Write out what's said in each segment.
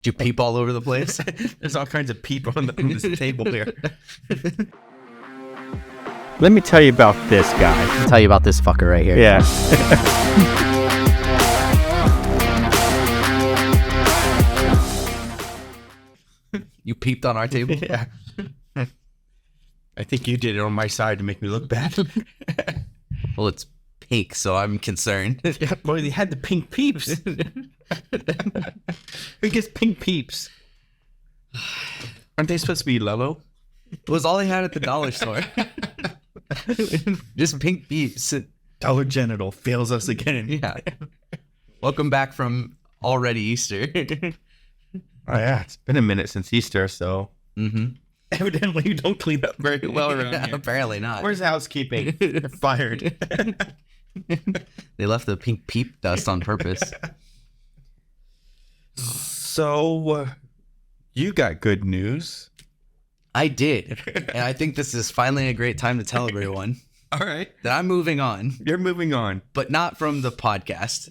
Did you peep all over the place? There's all kinds of people on this table here. Let me tell you about this guy. I'll tell you about this fucker right here. Yeah. You peeped on our table? Yeah. I think you did it on my side to make me look bad. Well, it's pink, so I'm concerned. Yeah, boy, they had the pink peeps. Who gets pink peeps? Aren't they supposed to be yellow? It was all they had at the dollar store. Just pink peeps. Dollar Genital fails us again. Yeah. Welcome back from already Easter. Oh, yeah. It's been a minute since Easter, so evidently you don't clean up very well around here. Apparently not. Where's housekeeping? You're fired. They left the pink peep dust on purpose. So, you got good news. I did. And I think this is finally a great time to tell everyone All right. that I'm moving on, You're moving on. but not from the podcast,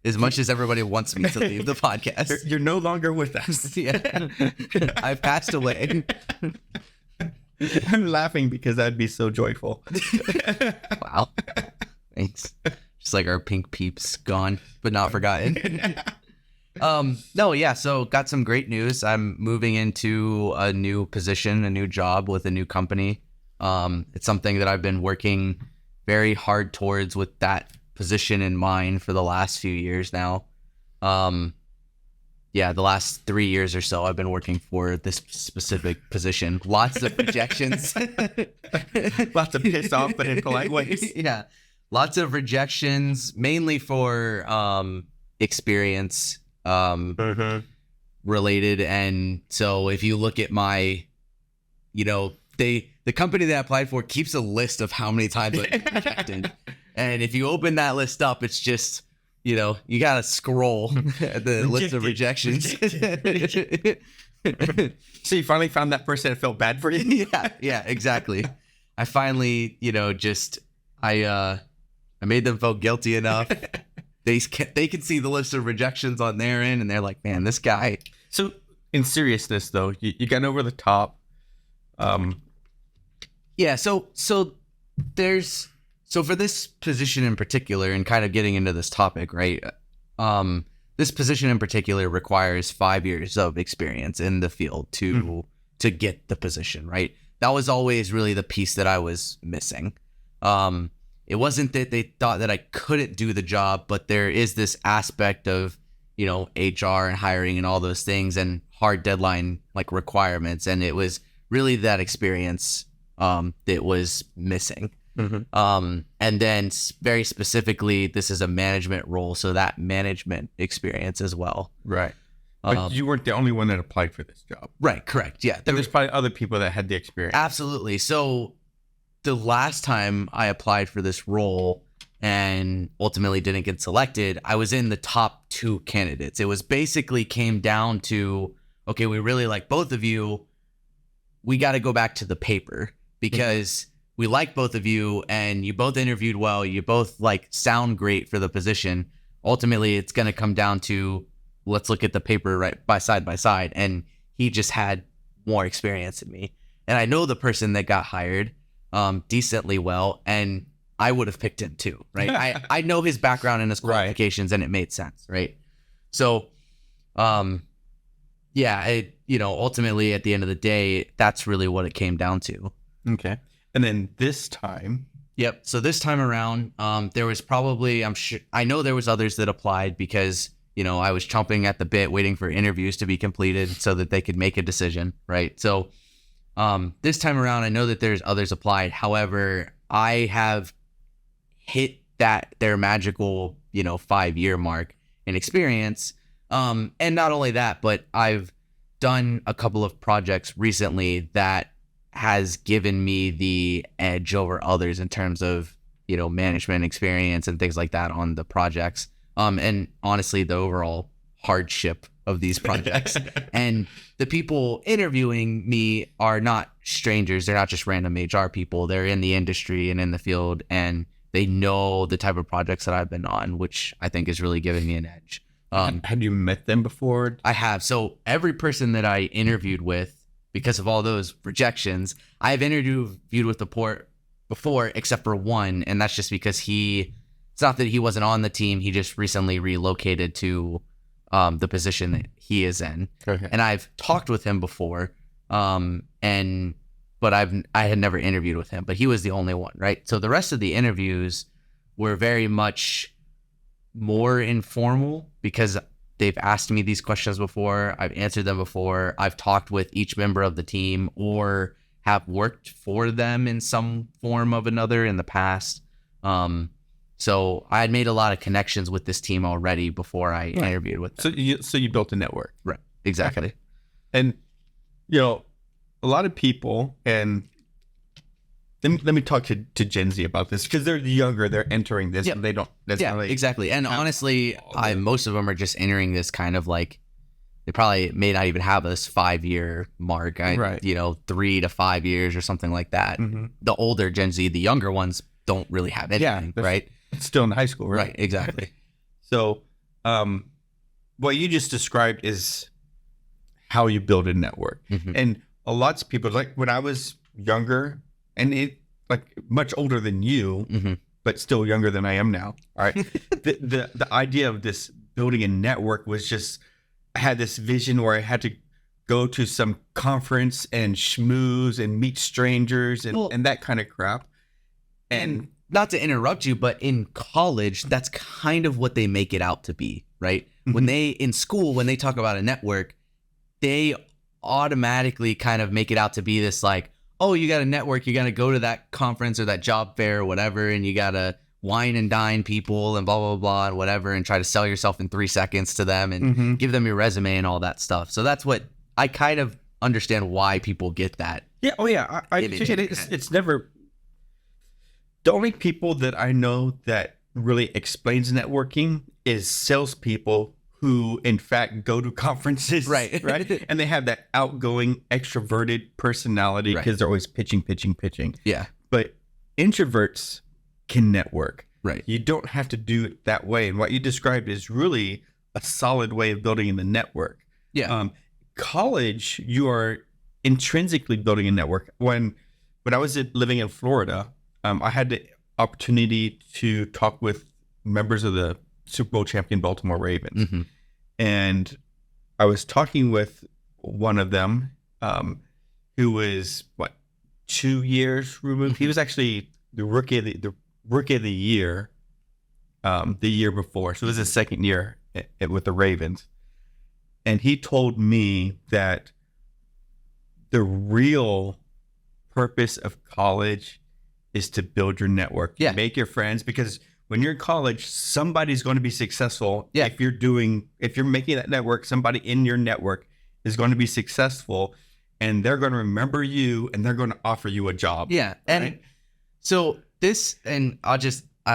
as much as everybody wants me to leave the podcast. You're no longer with us. Yeah. I've passed away. I'm laughing because that'd be so joyful. Wow. Thanks. Just like our pink peeps gone, but not forgotten. No, yeah, so got some great news. I'm moving into a new position, a new job with a new company. It's something that I've been working very hard towards with that position in mind for the last few years now. Yeah, the last 3 years or so I've been working for this specific position. Lots of rejections. Lots of pissed off, but in polite ways. Yeah. Lots of rejections, mainly for experience related. And so if you look at my, the company that I applied for keeps a list of how many times I got rejected. And if you open that list up, it's just, you got to scroll at the list of rejections. So you finally found that person that felt bad for you? Yeah, exactly. I finally, I made them feel guilty enough. They can see the list of rejections on their end, and they're like, man, this guy. So in seriousness, though, you got over the top. Yeah. So for this position in particular, and kind of getting into this topic, right? This position in particular requires 5 years of experience in the field to get the position, right? That was always really the piece that I was missing. It wasn't that they thought that I couldn't do the job, but there is this aspect of, HR and hiring and all those things and hard deadline requirements. And it was really that experience that was missing. And then very specifically, this is a management role. So that management experience as well. Right. But you weren't the only one that applied for this job. Right. Correct. Yeah. There's probably other people that had the experience. Absolutely. So the last time I applied for this role and ultimately didn't get selected, I was in the top 2 candidates. It was basically came down to, okay, we really like both of you. We got to go back to the paper because we like both of you and you both interviewed well. You both sound great for the position. Ultimately, it's going to come down to, let's look at the paper right by side. And he just had more experience than me. And I know the person that got hired decently well, and I would have picked him too, right? I know his background and his qualifications, and it made sense, right? So, ultimately at the end of the day, that's really what it came down to. Okay. And then this time. Yep. So this time around, there was probably, I know there was others that applied because, I was chomping at the bit waiting for interviews to be completed so that they could make a decision, right? So, this time around, I know that there's others applied. However, I have hit their magical, 5-year mark in experience. And not only that, but I've done a couple of projects recently that has given me the edge over others in terms of, management experience and things like that on the projects. And honestly, the overall hardship of these projects. And the people interviewing me are not strangers. They're not just random HR people. They're in the industry and in the field, and they know the type of projects that I've been on, which I think is really giving me an edge. Had you met them before? I have. So every person that I interviewed with, because of all those rejections, I've interviewed with before, except for one, and that's just because it's not that he wasn't on the team, he just recently relocated to the position that he is in. Okay. And I've talked with him before, but I had never interviewed with him, but he was the only one, right? So the rest of the interviews were very much more informal because they've asked me these questions before. I've answered them before. I've talked with each member of the team or have worked for them in some form of another in the past. So I had made a lot of connections with this team already before I interviewed with them. So you built a network. Right. Exactly. Okay. And, a lot of people, and let me talk to Gen Z about this because they're younger, they're entering this, and they don't necessarily. Yeah, exactly. And honestly, most of them are just entering this kind of like, they probably may not even have this 5-year mark, right? 3 to 5 years or something like that. Mm-hmm. The older Gen Z, the younger ones don't really have anything, right? Still in high school, right? Right, exactly. So, what you just described is how you build a network. Mm-hmm. And a lot of people, like when I was younger, and much older than you, mm-hmm. but still younger than I am now. All right. the idea of this building a network was just, I had this vision where I had to go to some conference and schmooze and meet strangers and that kind of crap. And not to interrupt you, but in college, that's kind of what they make it out to be, right? Mm-hmm. In school, when they talk about a network, they automatically kind of make it out to be this like, oh, you got a network, you got to go to that conference or that job fair or whatever, and you got to wine and dine people and blah, blah, blah, and whatever, and try to sell yourself in 3 seconds to them and mm-hmm. give them your resume and all that stuff. So that's what I kind of understand why people get that. Yeah. Oh, yeah. It's never. The only people that I know that really explains networking is salespeople who, in fact, go to conferences, right? And they have that outgoing, extroverted personality because they're always pitching. Yeah. But introverts can network. Right. You don't have to do it that way. And what you described is really a solid way of building the network. Yeah. College, you are intrinsically building a network. When I was living in Florida, I had the opportunity to talk with members of the Super Bowl champion Baltimore Ravens. Mm-hmm. And I was talking with one of them who was, 2 years removed? He was actually the rookie of the year the year before. So it was his second year with the Ravens. And he told me that the real purpose of college is to build your network, make your friends, because when you're in college, somebody's going to be successful. Yeah. If you're making that network, somebody in your network is going to be successful, and they're going to remember you, and they're going to offer you a job. Yeah. Right? And so this, and I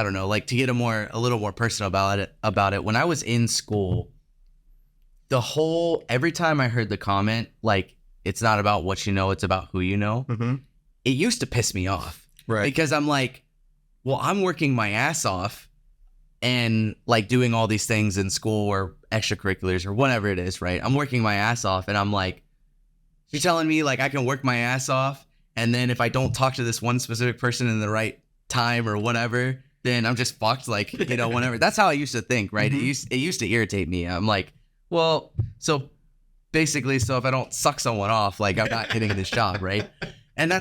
don't know, like to get a little more personal about it. When I was in school, every time I heard the comment, like, it's not about what you know, it's about who you know. Mm-hmm. It used to piss me off. Right. Because I'm like, well, I'm working my ass off and like doing all these things in school or extracurriculars or whatever it is, right? I'm working my ass off and I'm like, you're telling me like I can work my ass off and then if I don't talk to this one specific person in the right time or whatever, then I'm just fucked, like, whatever. That's how I used to think, right? Mm-hmm. It used to irritate me. I'm like, well, so basically, if I don't suck someone off, like I'm not getting this job, right? And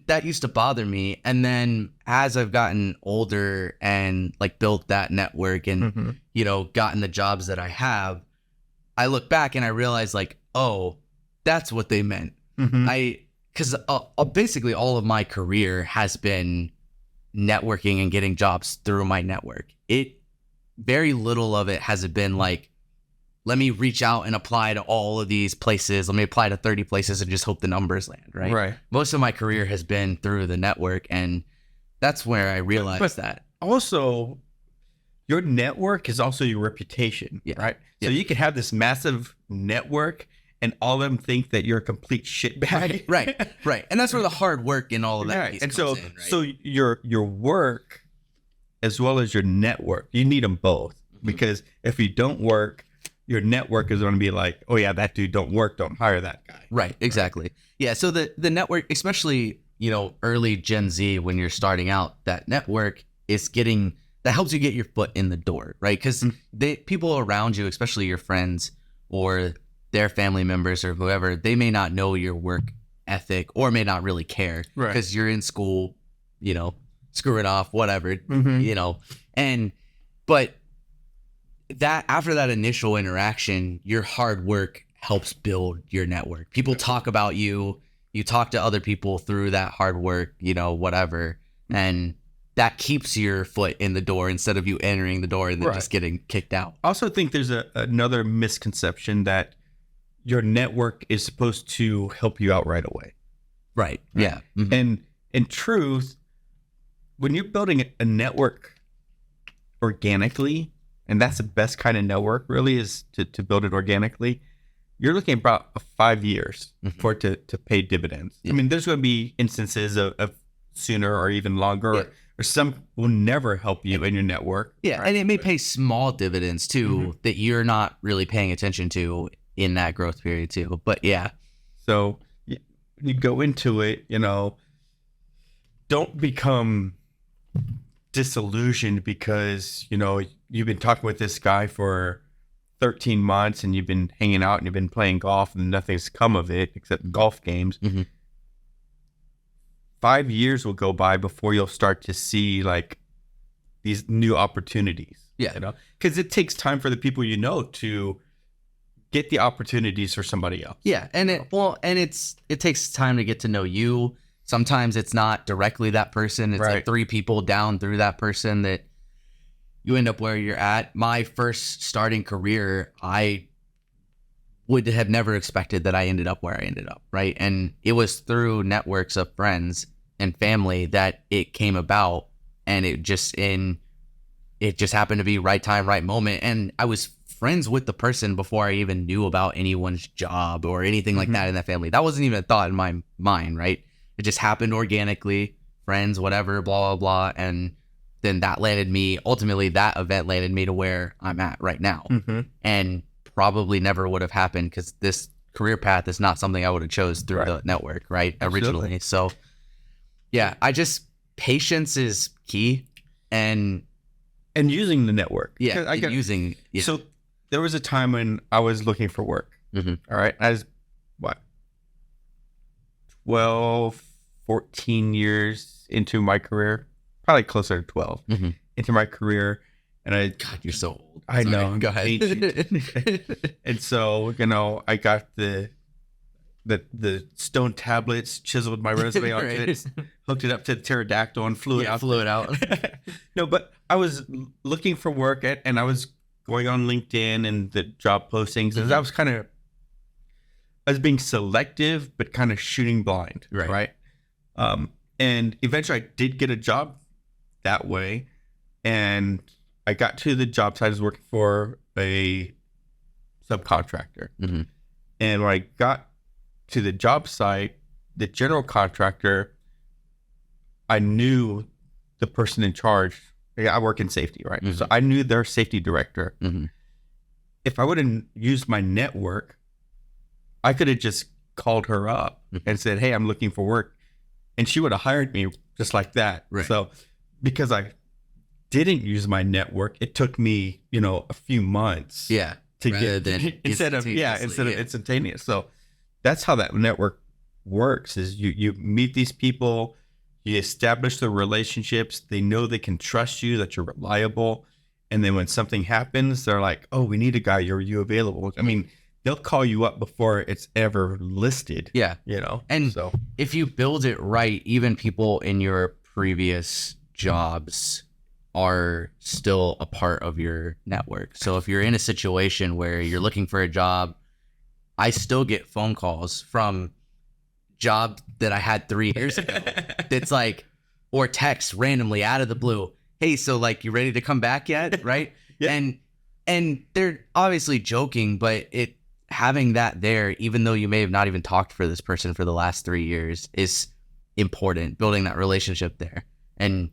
that used to bother me. And then as I've gotten older and like built that network and, gotten the jobs that I have, I look back and I realize like, oh, that's what they meant. Mm-hmm. Because basically all of my career has been networking and getting jobs through my network. Very little of it has been like, let me reach out and apply to all of these places. Let me apply to 30 places and just hope the numbers land, right? Right. Most of my career has been through the network, and that's where I realized that. Also, your network is also your reputation, right? So you can have this massive network and all of them think that you're a complete shitbag. Right. And that's where the hard work and all of that and comes so, in, right? So your work as well as your network, you need them both. Because if you don't work, your network is going to be like, oh yeah, that dude don't work, don't hire that guy. Right, exactly. Yeah, so the network, especially, early Gen Z, when you're starting out, that network is that helps you get your foot in the door, right? Because people around you, especially your friends or their family members or whoever, they may not know your work ethic or may not really care because you're in school, screwing off, whatever, but that after that initial interaction, your hard work helps build your network. People talk about you talk to other people through that hard work, whatever. And that keeps your foot in the door instead of you entering the door and then just getting kicked out. I also think there's another misconception that your network is supposed to help you out right away. Right. Yeah. Mm-hmm. And in truth, when you're building a network organically, and that's the best kind of network really, is to build it organically, you're looking at about 5 years for it to pay dividends. Yeah. I mean, there's going to be instances of sooner or even longer, or some will never help you in your network. Yeah, right? And it may pay small dividends too that you're not really paying attention to in that growth period too. But yeah. So you go into it, don't become disillusioned because, you've been talking with this guy for 13 months and you've been hanging out and you've been playing golf and nothing's come of it except golf games. 5 years will go by before you'll start to see like these new opportunities. Yeah. Because it takes time for the people to get the opportunities for somebody else. Yeah. And it takes time to get to know you. Sometimes it's not directly that person. It's like 3 people down through that person that you end up where you're at. My first starting career, I would have never expected that I ended up where I ended up, right? And it was through networks of friends and family that it came about, and it just happened to be right time, right moment. And I was friends with the person before I even knew about anyone's job or anything like that in that family. That wasn't even a thought in my mind, right? It just happened organically, friends, whatever, blah, blah, blah. And then that event landed me to where I'm at right now. And probably never would have happened because this career path is not something I would have chose through the network, right? Absolutely. Originally. So yeah, patience is key and using the network. Yeah. So there was a time when I was looking for work. All right. I was 12, 14 years into my career, probably closer to 12 into my career. And God, you're so old. I know. Go ahead. And so, I got the stone tablets, chiseled my resume onto it, hooked it up to the pterodactyl and flew it out. No, but I was looking for work and I was going on LinkedIn and the job postings. And I was being selective, but kind of shooting blind. Right. And eventually I did get a job that way. And I got to the job site. I was working for a subcontractor. And when I got to the job site, the general contractor, I knew the person in charge. I work in safety, right? So I knew their safety director. If I wouldn't use my network, I could have just called her up and said, hey, I'm looking for work. And she would have hired me just like that. Right. So because I didn't use my network, it took me, a few months to get instead of instantaneous. So that's how that network works is you meet these people, you establish the relationships, they know they can trust you, that you're reliable. And then when something happens, they're like, oh, we need a guy. Are you available? I mean, they'll call you up before it's ever listed. Yeah. And so if you build it right, even people in your previous jobs are still a part of your network. So if you're in a situation where you're looking for a job, I still get phone calls from jobs that I had 3 years ago. That's like, or texts randomly out of the blue. Hey, so like, you ready to come back yet? Right. And they're obviously joking, but having that there, even though you may have not even talked for this person for the last 3 years, is important. Building that relationship there, and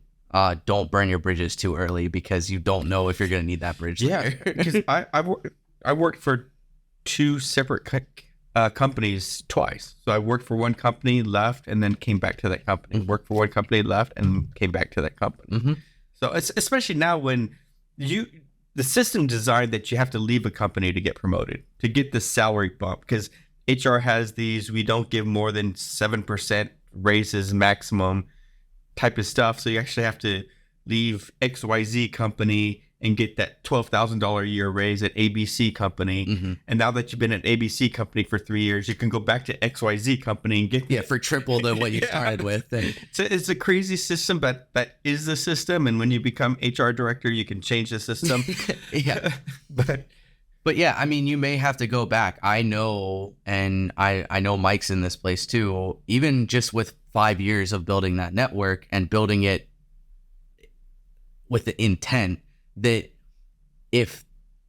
don't burn your bridges too early because you don't know if you're going to need that bridge. Yeah, because I worked for two separate companies twice. So I worked for one company, left, and then came back to that company. Worked for one company, left, and came back to that company. So it's especially now when the system designed that you have to leave a company to get promoted, to get the salary bump, because HR has these, we don't give more than 7% raises maximum type of stuff. So you actually have to leave XYZ company and get that $12,000 a year raise at ABC company. And now that you've been at ABC company for 3 years, you can go back to XYZ company and get for triple than what you started with. And so it's a crazy system, but that is the system. And when you become HR director, you can change the system. But yeah, I mean, you may have to go back. I know, and I know Mike's in this place too, even just with 5 years of building that network and building it with the intent that if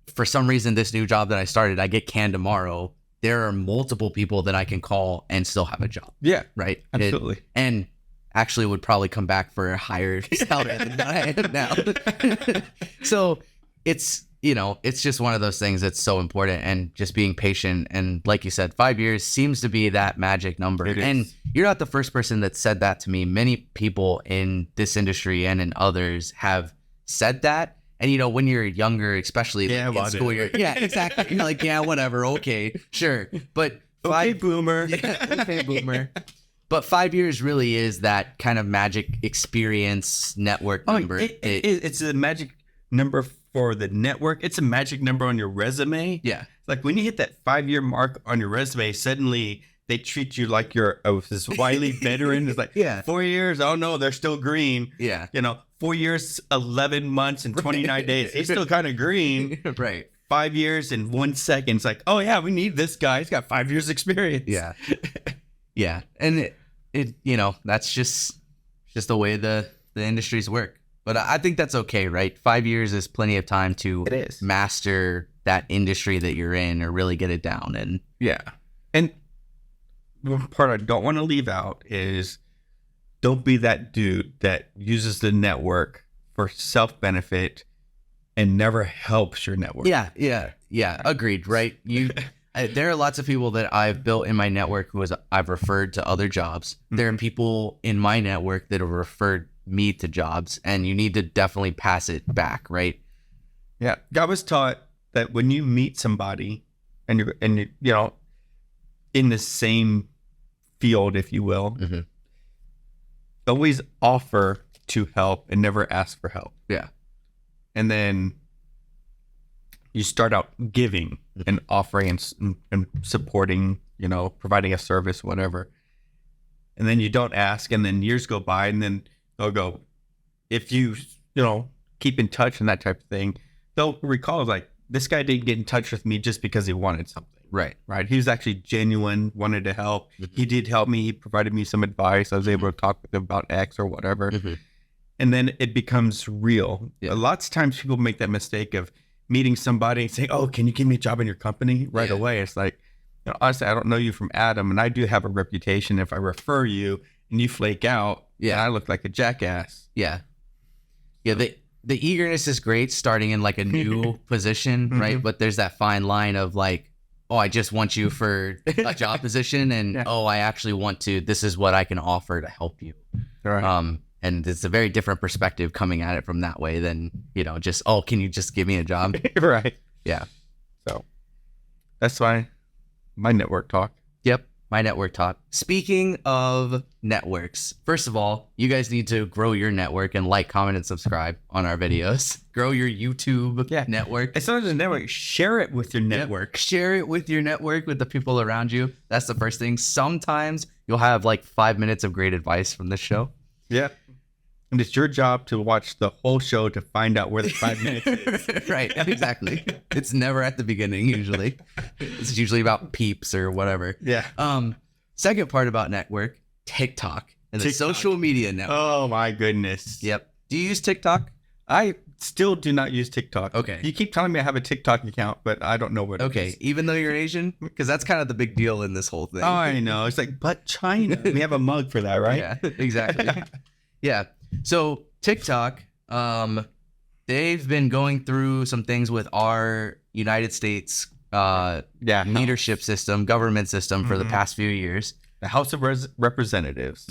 for some reason this new job that I started, I get canned tomorrow, there are multiple people that I can call and still have a job. Yeah, right. Absolutely. And actually would probably come back for a higher salary than I am now. So it's, you know, it's just one of those things that's so important, and just being patient. And like you said, 5 years seems to be that magic number. And you're not the first person that said that to me. Many people in this industry and in others have said that. And, you know, when you're younger, especially in school, exactly. You're like, yeah, whatever. Okay, sure. But okay, boomer. Okay, boomer. But 5 years really is that kind of magic experience network number. It's a magic number for the network. It's a magic number on your resume. Yeah. Like when you hit that 5-year mark on your resume, suddenly they treat you like you're this wily veteran. It's like 4 years. Oh no, they're still green. Yeah. You know, 4 years, 11 months and 29 days. He's still kind of green. Right. 5 years and 1 second. It's like, oh yeah, we need this guy. He's got 5 years experience. Yeah. Yeah. And it you know, that's just the way the industries work. But I think that's okay, right? 5 years is plenty of time to master that industry that you're in, or really get it down. And and one part I don't want to leave out is, don't be that dude that uses the network for self-benefit and never helps your network. Yeah. Agreed, right? There are lots of people that I've built in my network who I've referred to other jobs. There are people in my network that have referred me to jobs, and you need to definitely pass it back, right? Yeah. I was taught that when you meet somebody and you're you know, in the same field, if you will, always offer to help and never ask for help. Yeah. And then you start out giving and offering and supporting, you know, providing a service, whatever. And then you don't ask, and then years go by, and then they'll go, if you know, keep in touch and that type of thing, they'll recall like, this guy didn't get in touch with me just because he wanted something. Right. He was actually genuine, wanted to help. He did help me. He provided me some advice. I was able to talk with him about X or whatever. And then it becomes real. Lots of times people make that mistake of meeting somebody and saying, oh, can you give me a job in your company right away? It's like, you know, honestly, I don't know you from Adam, and I do have a reputation. If I refer you and you flake out, I look like a jackass. Yeah. The eagerness is great starting in like a new position, right? But there's that fine line of like, oh, I just want you for a job position, and oh, I actually want to, this is what I can offer to help you. Right. And it's a very different perspective coming at it from that way than, you know, just, oh, can you just give me a job? Right. Yeah. So that's my network talk. Yep. My network talk. Speaking of networks, first of all, you guys need to grow your network and like, comment, and subscribe on our videos. Grow your YouTube network. It's not just a network. Share it with your network. Share it with your network, with the people around you. That's the first thing. Sometimes you'll have like 5 minutes of great advice from this show. Yeah. And it's your job to watch the whole show to find out where the 5 minutes is. Right, exactly. It's never at the beginning, usually. It's usually about peeps or whatever. Yeah. Second part about network, TikTok and the social media network. Oh, my goodness. Yep. Do you use TikTok? I still do not use TikTok. Okay. You keep telling me I have a TikTok account, but I don't know what it is. Even though you're Asian? Because that's kind of the big deal in this whole thing. Oh, I know. It's like, but China. We have a mug for that, right? Yeah, exactly. Yeah. So TikTok, they've been going through some things with our United States leadership system, government system for the past few years. The House of Representatives.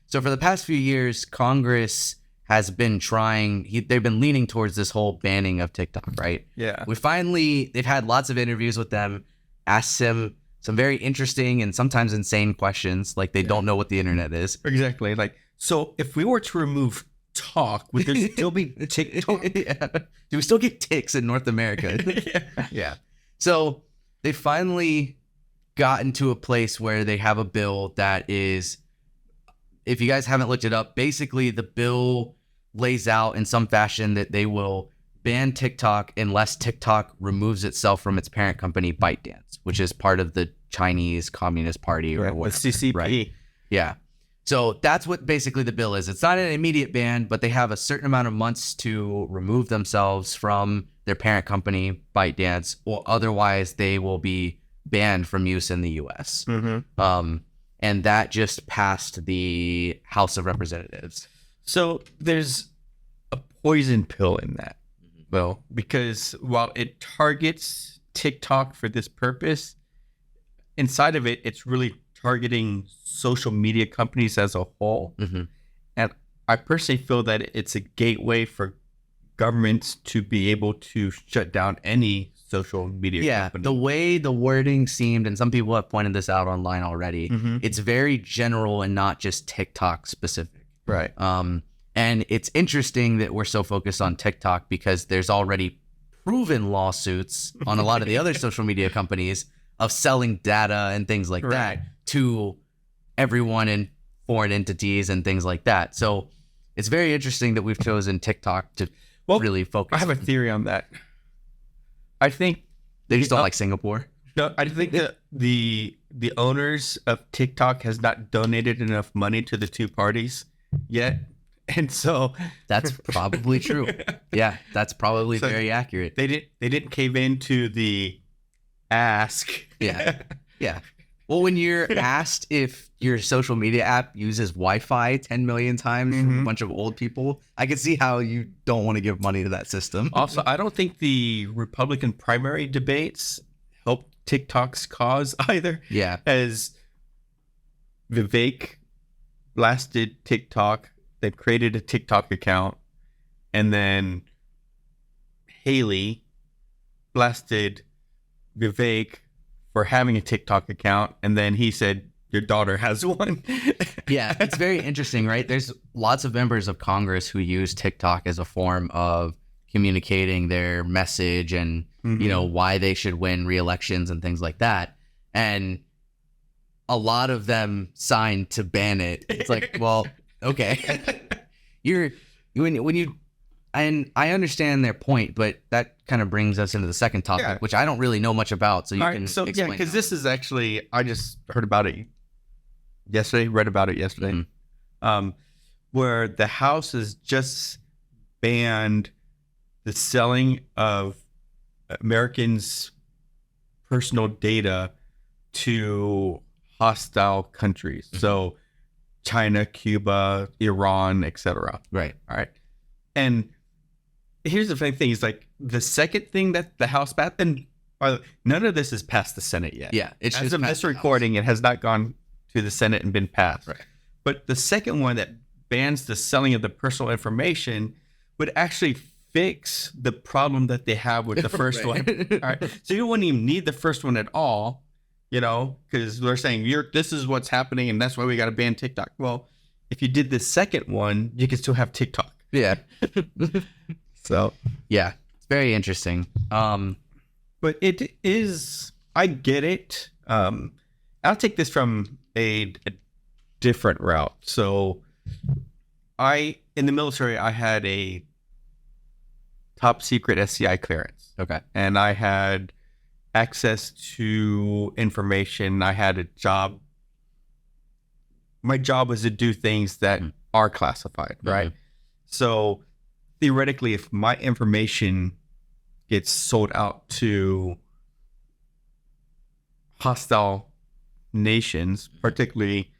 So for the past few years, Congress has been they've been leaning towards this whole banning of TikTok, right? Yeah. They've had lots of interviews with them, asked them some very interesting and sometimes insane questions, like they don't know what the internet is. Exactly. Like, so if we were to remove talk, would there still be TikTok? Do we still get ticks in North America? Yeah. So they finally gotten to a place where they have a bill that is, if you guys haven't looked it up, basically the bill lays out in some fashion that they will ban TikTok unless TikTok removes itself from its parent company, ByteDance, which is part of the Chinese Communist Party or whatever. The CCP. Right? Yeah. So that's what basically the bill is. It's not an immediate ban, but they have a certain amount of months to remove themselves from their parent company, ByteDance, or otherwise they will be banned from use in the U.S. And that just passed the House of Representatives. So there's a poison pill in that, Bill, because while it targets TikTok for this purpose, inside of it, it's really targeting social media companies as a whole. And I personally feel that it's a gateway for governments to be able to shut down any social media company. The way the wording seemed, and some people have pointed this out online already, it's very general and not just TikTok specific. Right. And it's interesting that we're so focused on TikTok because there's already proven lawsuits on a lot of the other social media companies of selling data and things like that to everyone in foreign entities and things like that. So it's very interesting that we've chosen TikTok to really focus. I have a theory on that. I think they just don't like Singapore. No, I think that the owners of TikTok has not donated enough money to the two parties yet. And so that's probably true. Yeah, that's probably very accurate. They didn't cave into the ask. Yeah. Well, when you're asked if your social media app uses Wi-Fi 10 million times from a bunch of old people, I can see how you don't want to give money to that system. Also, I don't think the Republican primary debates helped TikTok's cause either. Yeah. As Vivek blasted TikTok, they created a TikTok account, and then Haley blasted Vivek for having a TikTok account, and then he said, your daughter has one. Yeah, it's very interesting, right? There's lots of members of Congress who use TikTok as a form of communicating their message and, you know, why they should win re-elections and things like that. And a lot of them signed to ban it. It's like, well, okay. And I understand their point, but that kind of brings us into the second topic, which I don't really know much about. So you can explain. Yeah, because this is actually, I just heard about it yesterday, read about it yesterday, where the House has just banned the selling of Americans' personal data to hostile countries. So China, Cuba, Iran, etc. Right. All right. And here's the funny thing: is like the second thing that the House passed, and none of this has passed the Senate yet. Yeah, it's as just of this recording, it has not gone to the Senate and been passed. Right. But the second one that bans the selling of the personal information would actually fix the problem that they have with the first one. All right. So you wouldn't even need the first one at all, you know, because they're saying this is what's happening, and that's why we got to ban TikTok. Well, if you did the second one, you could still have TikTok. Yeah. So yeah, it's very interesting. But it is, I get it. I'll take this from a different route. So in the military, I had a top secret SCI clearance. Okay. And I had access to information. I had a job. My job was to do things that are classified, right? So theoretically, if my information gets sold out to hostile nations, particularly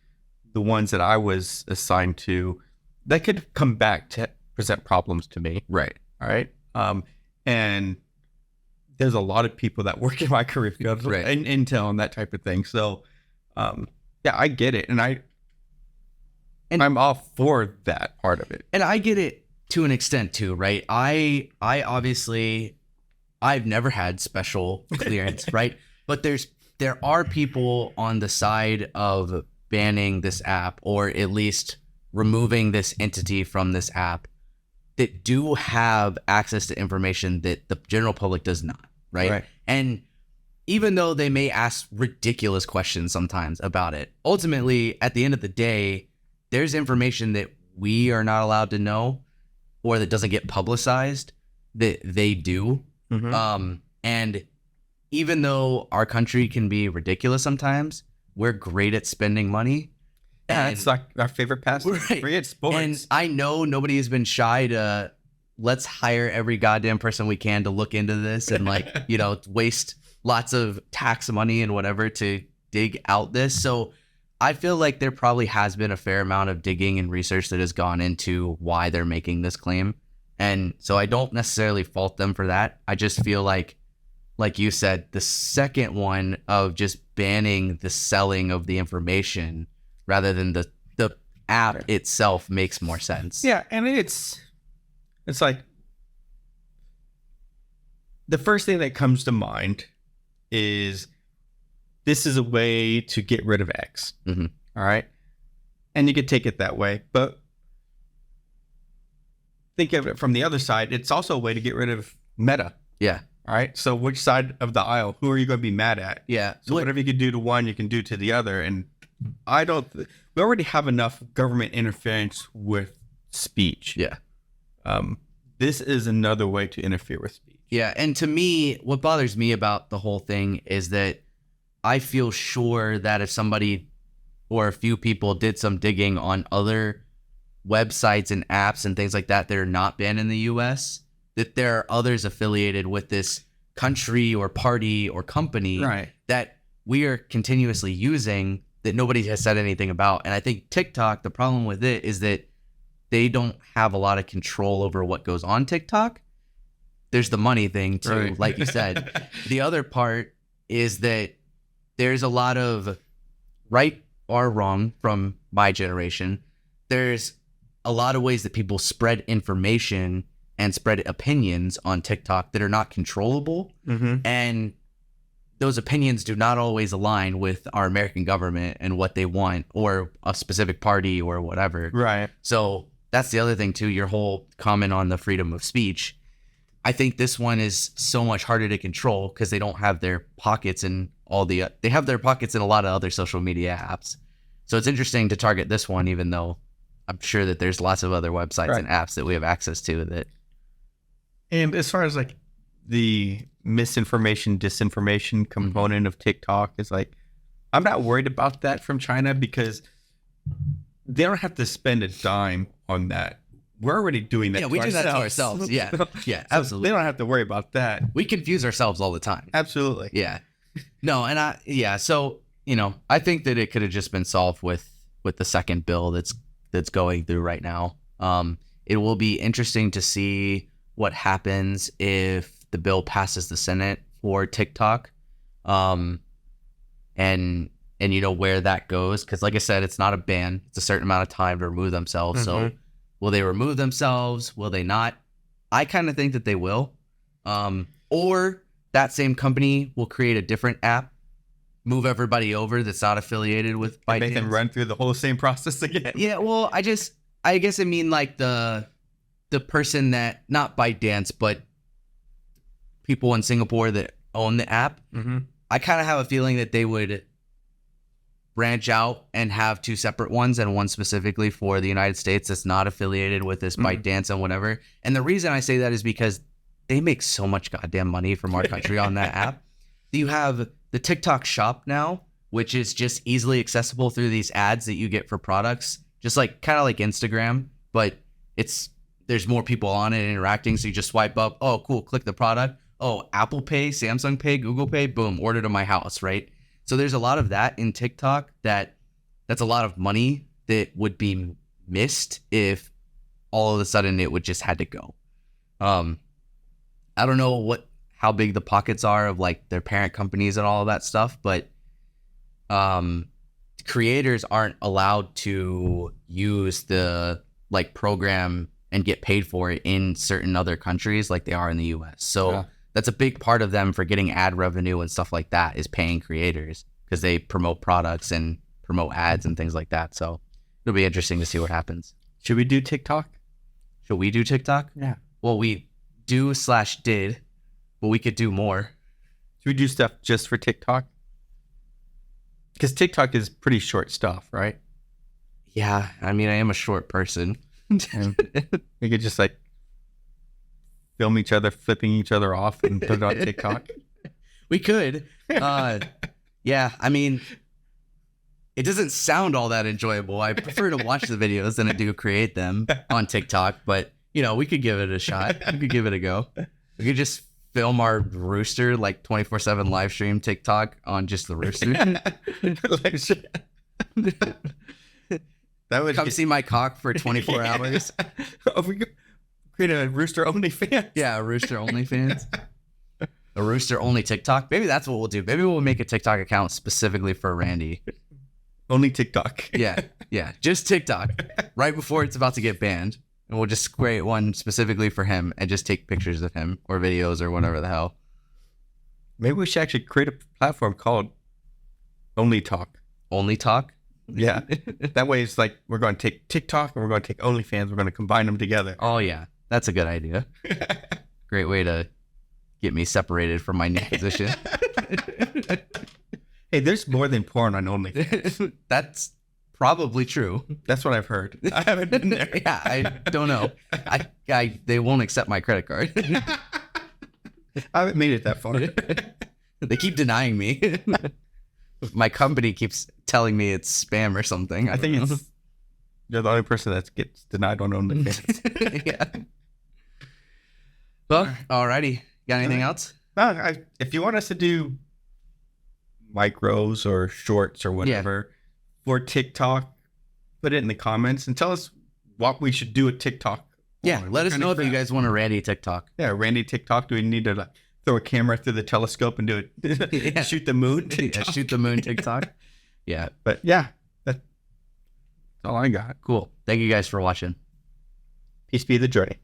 the ones that I was assigned to, that could come back to present problems to me. Right. All right. And there's a lot of people that work in my career field, Right. in Intel and that type of thing. So, yeah, I get it. And I'm all for that part of it. And I get it to an extent too, right? I obviously, I've never had special clearance, right? But there are people on the side of banning this app, or at least removing this entity from this app, that do have access to information that the general public does not, right? And even though they may ask ridiculous questions sometimes about it, ultimately, at the end of the day, there's information that we are not allowed to know, or that doesn't get publicized, that they do. And even though our country can be ridiculous sometimes, we're great at spending money. Yeah, it's like our favorite pastime. Right. Forget sports. And I know nobody has been shy to, let's hire every goddamn person we can to look into this and waste lots of tax money and whatever to dig out this. So I feel like there probably has been a fair amount of digging and research that has gone into why they're making this claim. And so I don't necessarily fault them for that. I just feel like you said, the second one of just banning the selling of the information rather than the app itself makes more sense. Yeah, and it's like the first thing that comes to mind is this is a way to get rid of X. Mm-hmm. All right. And you could take it that way, but think of it from the other side. It's also a way to get rid of Meta. Yeah. All right. So which side of the aisle? Who are you going to be mad at? Yeah. So whatever you can do to one, you can do to the other. And we already have enough government interference with speech. Yeah. This is another way to interfere with speech. Yeah. And to me, what bothers me about the whole thing is that I feel sure that if somebody or a few people did some digging on other websites and apps and things like that that are not banned in the US, that there are others affiliated with this country or party or company that we are continuously using that nobody has said anything about. And I think TikTok, the problem with it is that they don't have a lot of control over what goes on TikTok. There's the money thing too, like you said. The other part is that there's a lot of right or wrong from my generation. There's a lot of ways that people spread information and spread opinions on TikTok that are not controllable. And those opinions do not always align with our American government and what they want, or a specific party or whatever. Right. So that's the other thing too, your whole comment on the freedom of speech. I think this one is so much harder to control because they don't have their pockets in they have their pockets in a lot of other social media apps. So it's interesting to target this one, even though I'm sure that there's lots of other websites and apps that we have access to that. And as far as like the misinformation, disinformation component of TikTok is like, I'm not worried about that from China because they don't have to spend a dime on that. We're already doing that. Yeah, we do that to ourselves. Yeah, yeah, absolutely. They don't have to worry about that. We confuse ourselves all the time. Absolutely. Yeah. No, and so, I think that it could have just been solved with the second bill that's going through right now. It will be interesting to see what happens if the bill passes the Senate for TikTok, and where that goes. Because like I said, it's not a ban. It's a certain amount of time to remove themselves. So will they remove themselves? Will they not? I kind of think that they will. Or that same company will create a different app, move everybody over that's not affiliated with ByteDance. Make them run through the whole same process again. Yeah, well, I guess I mean like the person that, not ByteDance, but people in Singapore that own the app. I kind of have a feeling that they would branch out and have two separate ones, and one specifically for the United States that's not affiliated with this ByteDance and whatever. And the reason I say that is because they make so much goddamn money from our country on that app. You have the TikTok shop now, which is just easily accessible through these ads that you get for products, just like kind of like Instagram, but there's more people on it interacting. So you just swipe up. Oh, cool. Click the product. Oh, Apple Pay, Samsung Pay, Google Pay, boom, order to my house, right? So there's a lot of that in TikTok that's a lot of money that would be missed if all of a sudden it would just had to go. I don't know how big the pockets are of like their parent companies and all of that stuff, but creators aren't allowed to use the like program and get paid for it in certain other countries like they are in the US. So that's a big part of them for getting ad revenue and stuff like that is paying creators because they promote products and promote ads and things like that. So it'll be interesting to see what happens. Should we do TikTok? Should we do TikTok? Yeah. Well, we do/did, but we could do more. Should we do stuff just for TikTok? Because TikTok is pretty short stuff, right? Yeah, I mean, I am a short person. And we could just like film each other, flipping each other off and put it on TikTok. We could. Yeah, I mean, it doesn't sound all that enjoyable. I prefer to watch the videos than I do create them on TikTok, but you know, we could give it a shot. We could give it a go. We could just film our rooster like 24/7 live stream TikTok on just the rooster. That would Come see my cock for 24 hours. Oh, we could create a rooster only fan. Yeah, a rooster only fans. A rooster only TikTok. Maybe that's what we'll do. Maybe we'll make a TikTok account specifically for Randy. Only TikTok. Yeah, just TikTok. Right before it's about to get banned. And we'll just create one specifically for him and just take pictures of him or videos or whatever the hell. Maybe we should actually create a platform called Only Talk. Only Talk? Yeah. That way it's like we're going to take TikTok and we're going to take OnlyFans. We're going to combine them together. Oh, yeah. That's a good idea. Great way to get me separated from my new position. Hey, there's more than porn on OnlyFans. That's probably true. That's what I've heard. I haven't been there. Yeah, I don't know. They won't accept my credit card. I haven't made it that far. They keep denying me. My company keeps telling me it's spam or something. I think you're the only person that gets denied on OnlyFans. Yeah. Well, alrighty. Got anything else? No, if you want us to do micros or shorts or whatever for TikTok, put it in the comments and tell us what we should do at TikTok. Yeah, let us know if you guys want a Randy TikTok. Yeah, Randy TikTok. Do we need to like, throw a camera through the telescope and do it? Yeah. Shoot the moon. Yeah, shoot the moon TikTok. Yeah, But yeah, that's all I got. cool. Thank you guys for watching. Peace be the journey.